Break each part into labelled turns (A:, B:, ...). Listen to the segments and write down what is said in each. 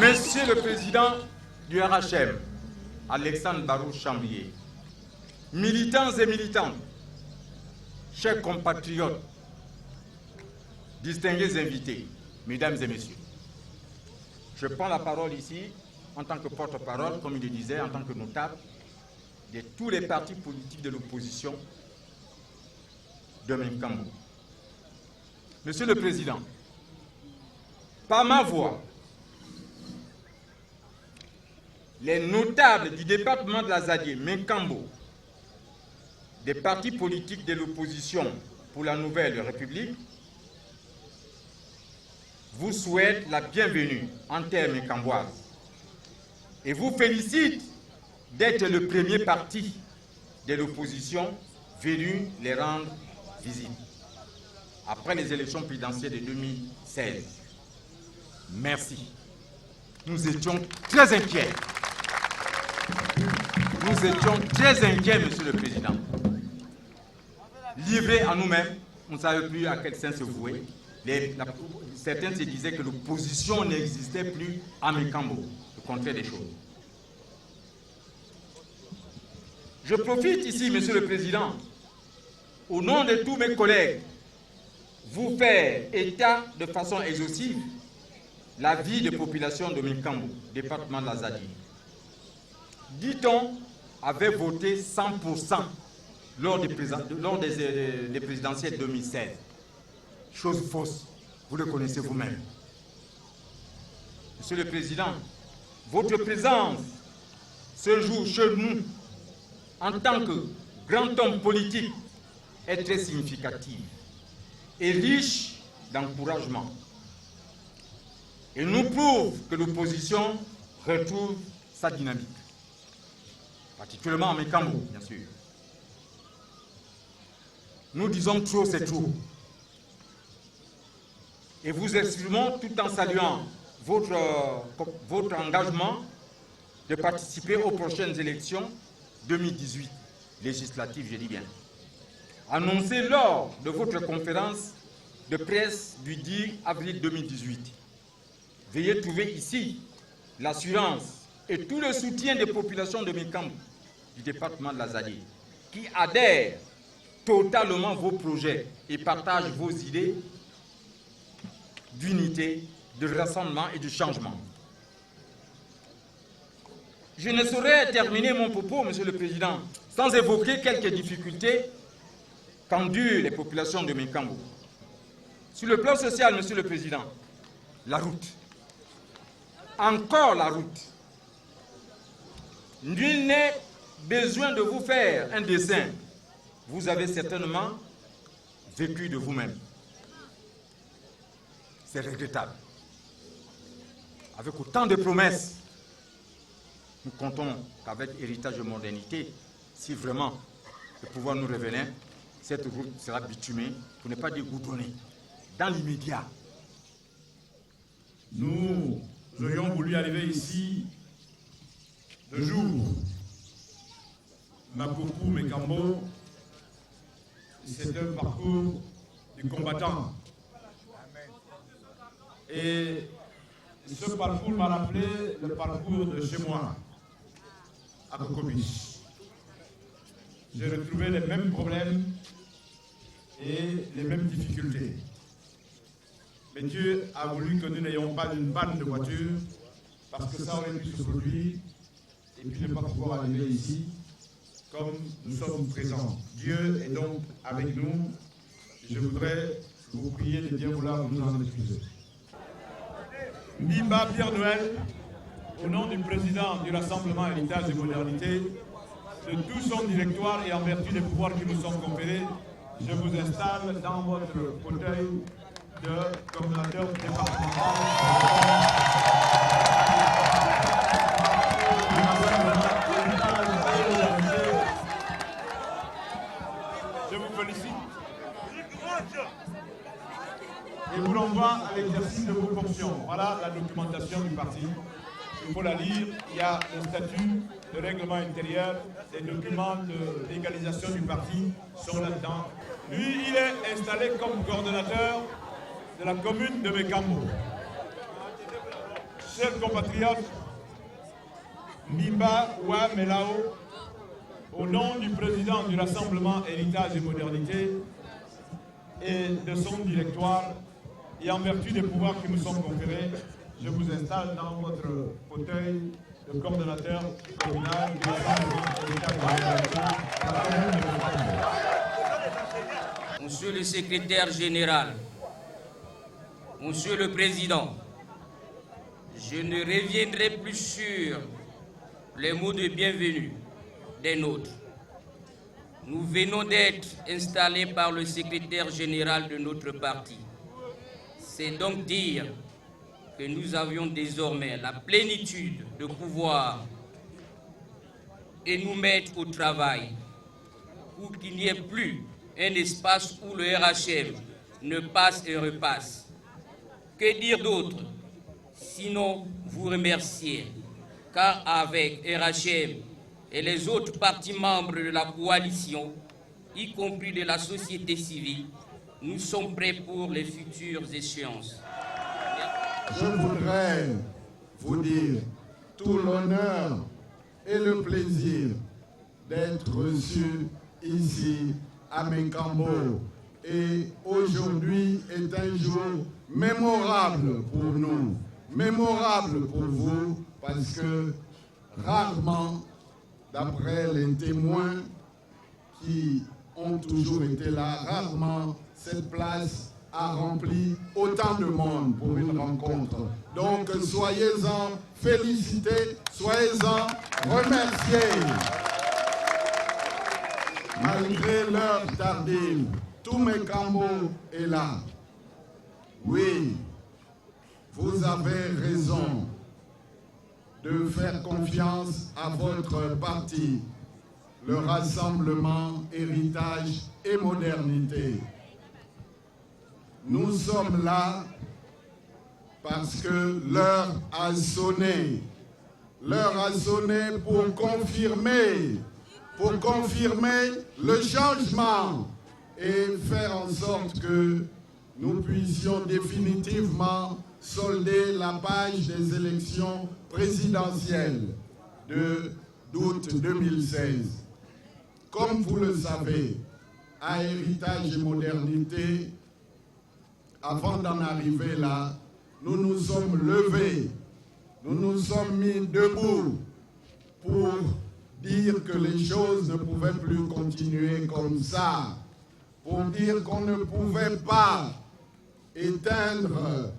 A: Monsieur le Président du RHM, Alexandre Barou Chamblier, militants et militantes, chers compatriotes, distingués invités, mesdames et messieurs, je prends la parole ici en tant que porte-parole, comme il le disait, en tant que notable de tous les partis politiques de l'opposition de Minkambo. Monsieur le Président, par ma voix, les notables du département de la Zadie, Minkambo, des partis politiques de l'opposition pour la Nouvelle République, vous souhaitent la bienvenue en terre minkamboise et vous félicite d'être le premier parti de l'opposition venu les rendre visite après les élections présidentielles de 2016. Merci. Nous étions très inquiets. Nous étions très inquiets, Monsieur le Président. Livrés à nous-mêmes, on ne savait plus à quel sens se vouer. Certains se disaient que l'opposition n'existait plus à Minkambo, le contraire des choses. Je profite ici, Monsieur le Président, au nom de tous mes collègues, vous faire état de façon exhaustive la vie des populations de Minkambo, département de la Zadie. Dit-on, avait voté 100% lors des présidentielles 2016. Chose fausse, vous le connaissez vous-même. Monsieur le Président, votre présence ce jour chez nous, en tant que grand homme politique, est très significative et riche d'encouragement. Et nous prouve que l'opposition retrouve sa dynamique, particulièrement en Minkambo, bien sûr. Nous disons trop, c'est trop. Et vous exprimons tout en saluant votre engagement de participer aux prochaines élections 2018, législatives, je dis bien. Annoncé lors de votre conférence de presse du 10 avril 2018. Veuillez trouver ici l'assurance et tout le soutien des populations de Minkambo, du département de la Zadie, qui adhèrent totalement vos projets et partagent vos idées d'unité, de rassemblement et de changement. Je ne saurais terminer mon propos, Monsieur le Président, sans évoquer quelques difficultés qu'endurent les populations de Minkambo. Sur le plan social, Monsieur le Président, la route. Encore la route. Nul n'est besoin de vous faire un dessin. Vous avez certainement vécu de vous-même. C'est regrettable. Avec autant de promesses, nous comptons qu'avec héritage de modernité, si vraiment le pouvoir nous revenait, cette route sera bitumée, pour ne pas dire goudronnée, dans l'immédiat.
B: Nous aurions voulu arriver ici le jour Makoku Minkambo, c'est un parcours du combattant. Et ce parcours m'a rappelé le parcours de chez moi, à Kokobich. J'ai retrouvé les mêmes problèmes et les mêmes difficultés. Mais Dieu a voulu que nous n'ayons pas une panne de voiture, parce que ça aurait pu se produire, et puis ne pas pouvoir arriver ici, comme nous sommes présents. Dieu est donc avec nous. Je voudrais vous prier de bien vouloir nous en excuser. Bimba Pierre Noël, au nom du président du Rassemblement Héritage et Modernité, de tout son directoire et en vertu des pouvoirs qui nous sont conférés, je vous installe dans votre fauteuil de coordonnateur départemental. Je vous félicite et vous renvoie à l'exercice de vos fonctions. Voilà la documentation du parti. Il faut la lire. Il y a le statut, le règlement intérieur, les documents de légalisation du parti sont là-dedans. Lui, il est installé comme coordonnateur de la commune de Minkambo. Chers compatriotes, Mbimba Wa Melao, au nom du président du Rassemblement Héritage et Modernité et de son directoire, et en vertu des pouvoirs qui nous sont conférés, je vous installe dans votre fauteuil de coordonnateur communal du Rassemblement Héritage et Modernité.
C: Monsieur le secrétaire général, Monsieur le Président, je ne reviendrai plus sur les mots de bienvenue des nôtres. Nous venons d'être installés par le secrétaire général de notre parti. C'est donc dire que nous avions désormais la plénitude de pouvoir et nous mettre au travail pour qu'il n'y ait plus un espace où le RHM ne passe et repasse. Que dire d'autre, sinon vous remercier, car avec RHM et les autres partis membres de la coalition, y compris de la société civile, nous sommes prêts pour les futures échéances.
D: Je voudrais vous dire tout l'honneur et le plaisir d'être reçu ici à Mékambo. Et aujourd'hui est un jour mémorable pour nous, mémorable pour vous, parce que rarement, d'après les témoins qui ont toujours été là, rarement cette place a rempli autant de monde pour une rencontre. Donc soyez-en félicités, soyez-en remerciés. Malgré l'heure tardive, tout Mékambo est là. Oui, vous avez raison de faire confiance à votre parti, le Rassemblement Héritage et Modernité. Nous sommes là parce que l'heure a sonné. L'heure a sonné pour confirmer le changement et faire en sorte que nous puissions définitivement solder la page des élections présidentielles d'août 2016. Comme vous le savez, à Héritage et Modernité, avant d'en arriver là, nous nous sommes levés, nous nous sommes mis debout pour dire que les choses ne pouvaient plus continuer comme ça, pour dire qu'on ne pouvait pas éteindre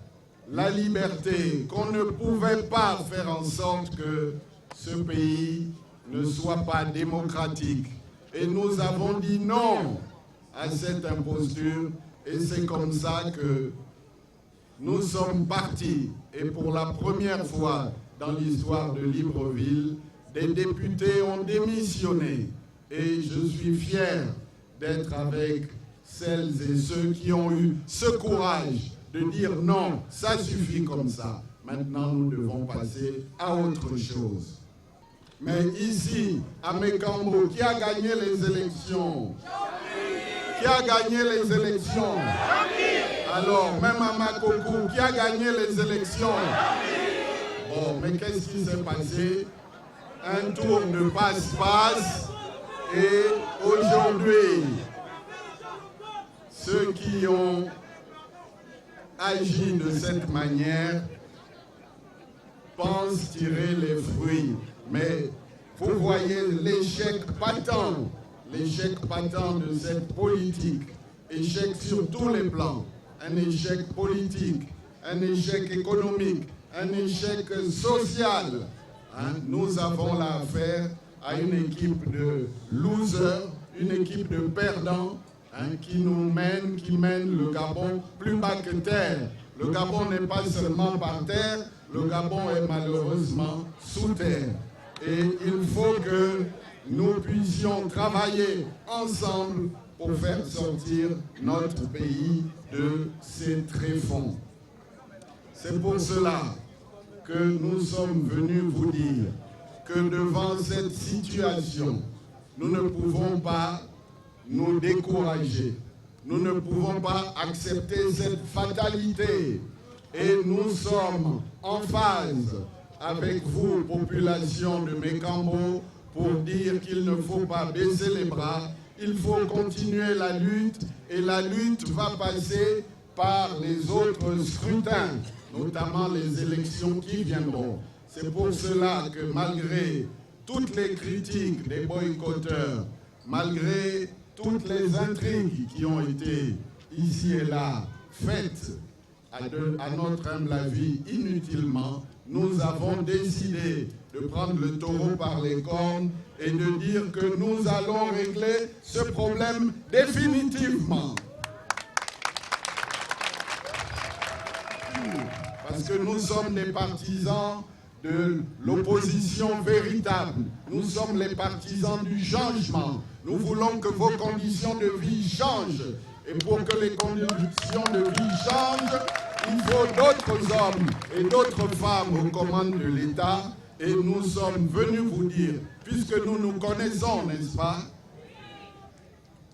D: la liberté, qu'on ne pouvait pas faire en sorte que ce pays ne soit pas démocratique. Et nous avons dit non à cette imposture, et c'est comme ça que nous sommes partis. Et pour la première fois dans l'histoire de Libreville, des députés ont démissionné. Et je suis fier d'être avec celles et ceux qui ont eu ce courage de dire non, ça suffit comme ça. Maintenant, nous devons passer à autre chose. Mais ici, à Mékambo, qui a gagné les élections? Qui a gagné les élections? Alors, même à Makokou, qui a gagné les élections? Bon, mais qu'est-ce qui s'est passé? Un tour de passe-passe. Et aujourd'hui, ceux qui ont agi de cette manière pensent tirer les fruits. Mais vous voyez l'échec patent de cette politique, échec sur tous les plans, un échec politique, un échec économique, un échec social. Nous avons là affaire à une équipe de losers, une équipe de perdants qui mène le Gabon plus bas que terre. Le Gabon n'est pas seulement par terre, le Gabon est malheureusement sous terre. Et il faut que nous puissions travailler ensemble pour faire sortir notre pays de ces tréfonds. C'est pour cela que nous sommes venus vous dire que devant cette situation, nous ne pouvons pas nous décourager. Nous ne pouvons pas accepter cette fatalité et nous sommes en phase avec vous, population de Mékambo, pour dire qu'il ne faut pas baisser les bras, il faut continuer la lutte, et la lutte va passer par les autres scrutins, notamment les élections qui viendront. C'est pour cela que malgré toutes les critiques des boycotteurs, malgré toutes les intrigues qui ont été ici et là faites à notre humble avis inutilement, nous avons décidé de prendre le taureau par les cornes et de dire que nous allons régler ce problème définitivement. Parce que nous sommes des partisans de l'opposition véritable. Nous sommes les partisans du changement. Nous voulons que vos conditions de vie changent. Et pour que les conditions de vie changent, il faut d'autres hommes et d'autres femmes aux commandes de l'État. Et nous sommes venus vous dire, puisque nous nous connaissons, n'est-ce pas?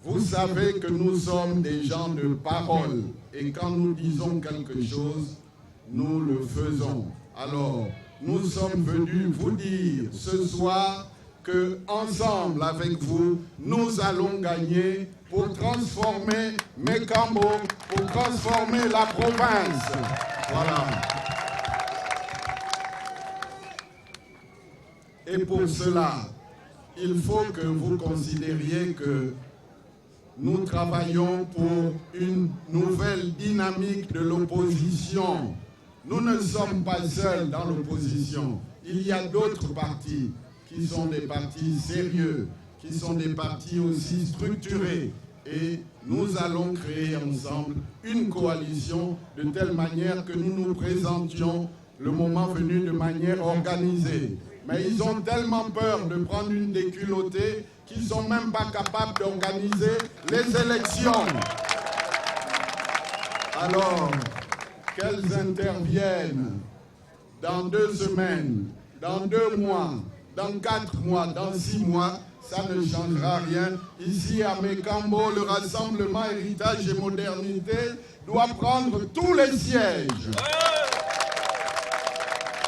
D: Vous savez que nous sommes des gens de parole. Et quand nous disons quelque chose, nous le faisons. Alors, nous sommes venus vous dire ce soir que, ensemble avec vous, nous allons gagner pour transformer Mékambo, pour transformer la province. Voilà. Et pour cela, il faut que vous considériez que nous travaillons pour une nouvelle dynamique de l'opposition. Nous ne sommes pas seuls dans l'opposition. Il y a d'autres partis qui sont des partis sérieux, qui sont des partis aussi structurés. Et nous allons créer ensemble une coalition de telle manière que nous nous présentions le moment venu de manière organisée. Mais ils ont tellement peur de prendre une déculottée qu'ils ne sont même pas capables d'organiser les élections. Alors, qu'elles interviennent dans 2 semaines, dans 2 mois, dans 4 mois, dans 6 mois, ça ne changera rien. Ici à Mékambo, le Rassemblement Héritage et Modernité doit prendre tous les sièges.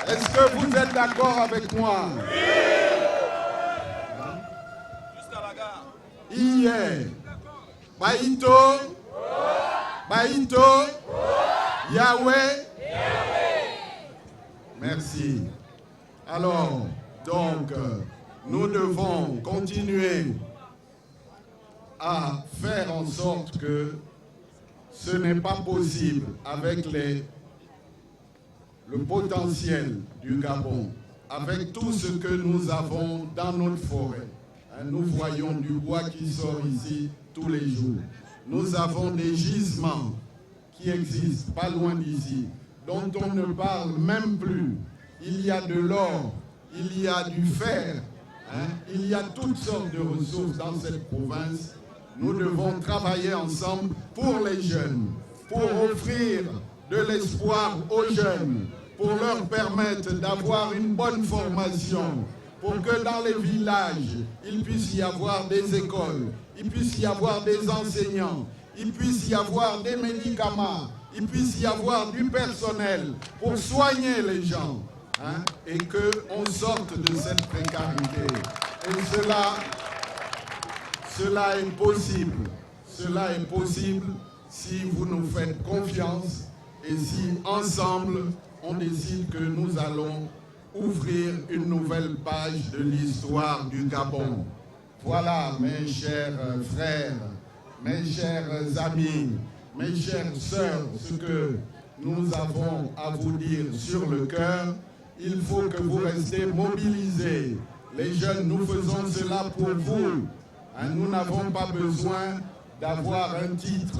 D: Est-ce que vous êtes d'accord avec moi? Oui. Hier, Baïto, Yahweh. Merci. Alors, donc, nous devons continuer à faire en sorte que ce n'est pas possible avec le potentiel du Gabon, avec tout ce que nous avons dans notre forêt. Nous voyons du bois qui sort ici tous les jours. Nous avons des gisements qui existent pas loin d'ici, dont on ne parle même plus. Il y a de l'or, il y a du fer, il y a toutes sortes de ressources dans cette province. Nous devons travailler ensemble pour les jeunes, pour offrir de l'espoir aux jeunes, pour leur permettre d'avoir une bonne formation, pour que dans les villages, il puisse y avoir des écoles, il puisse y avoir des enseignants, il puisse y avoir des médicaments, il puisse y avoir du personnel pour soigner les gens, et qu'on sorte de cette précarité. Et cela est possible. Cela est possible si vous nous faites confiance et si ensemble, on décide que nous allons ouvrir une nouvelle page de l'histoire du Gabon. Voilà, mes chers frères, mes chers amis, mes chères sœurs, ce que nous avons à vous dire sur le cœur. Il faut que vous restiez mobilisés. Les jeunes, nous faisons cela pour vous. Nous n'avons pas besoin d'avoir un titre.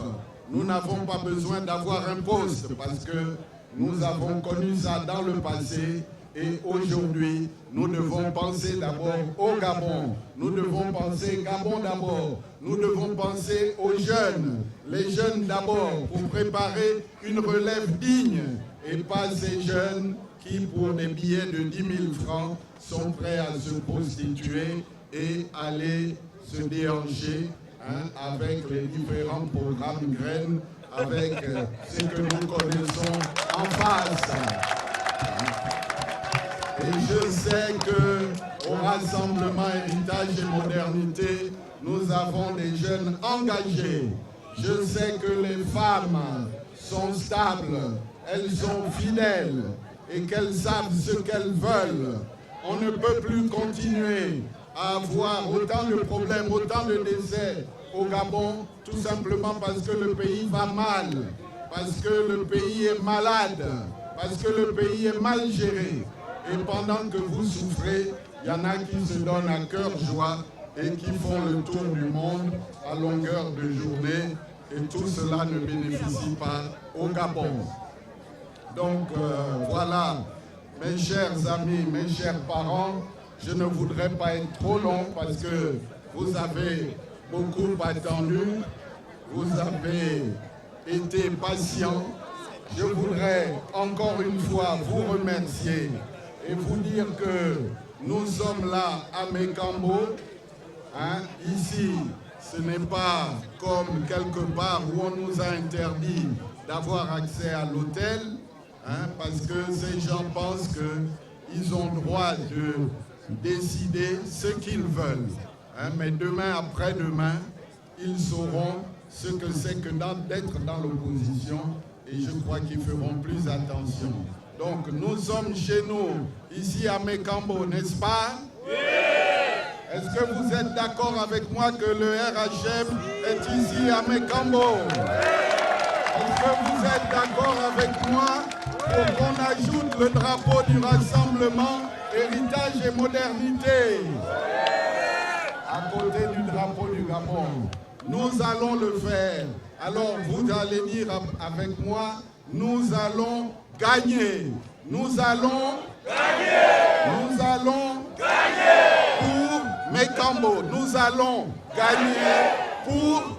D: Nous n'avons pas besoin d'avoir un poste parce que nous avons connu ça dans le passé. Et aujourd'hui, nous devons penser d'abord au Gabon. Nous devons penser Gabon d'abord. Nous devons penser aux jeunes. Les jeunes d'abord pour préparer une relève digne. Et pas ces jeunes qui, pour des billets de 10 000 francs, sont prêts à se prostituer et aller se déhancher avec les différents programmes graines avec ce que nous connaissons en face. Et je sais qu'au Rassemblement Héritage et Modernité, nous avons des jeunes engagés. Je sais que les femmes sont stables, elles sont fidèles et qu'elles savent ce qu'elles veulent. On ne peut plus continuer à avoir autant de problèmes, autant de décès au Gabon, tout simplement parce que le pays va mal, parce que le pays est malade, parce que le pays est mal géré. Et pendant que vous souffrez, il y en a qui se donnent à cœur joie et qui font le tour du monde à longueur de journée. Et tout cela ne bénéficie pas au Gabon. Donc voilà, mes chers amis, mes chers parents, je ne voudrais pas être trop long parce que vous avez beaucoup attendu, vous avez été patients. Je voudrais encore une fois vous remercier et vous dire que nous sommes là à Mékambo. Ici, ce n'est pas comme quelque part où on nous a interdit d'avoir accès à l'hôtel, parce que ces gens pensent qu'ils ont le droit de décider ce qu'ils veulent. Mais demain, après-demain, ils sauront ce que c'est que d'être dans l'opposition et je crois qu'ils feront plus attention. Donc nous sommes chez nous, ici à Mékambo, n'est-ce pas? Oui. Est-ce que vous êtes d'accord avec moi que le RHM est ici à Mékambo? Est-ce que vous êtes d'accord avec moi pour qu'on ajoute le drapeau du Rassemblement, Héritage et Modernité à côté du drapeau du Gabon? Nous allons le faire. Alors vous allez dire avec moi, nous allons gagner. Nous allons gagner. Nous allons gagner pour Mékambo. Nous allons gagner pour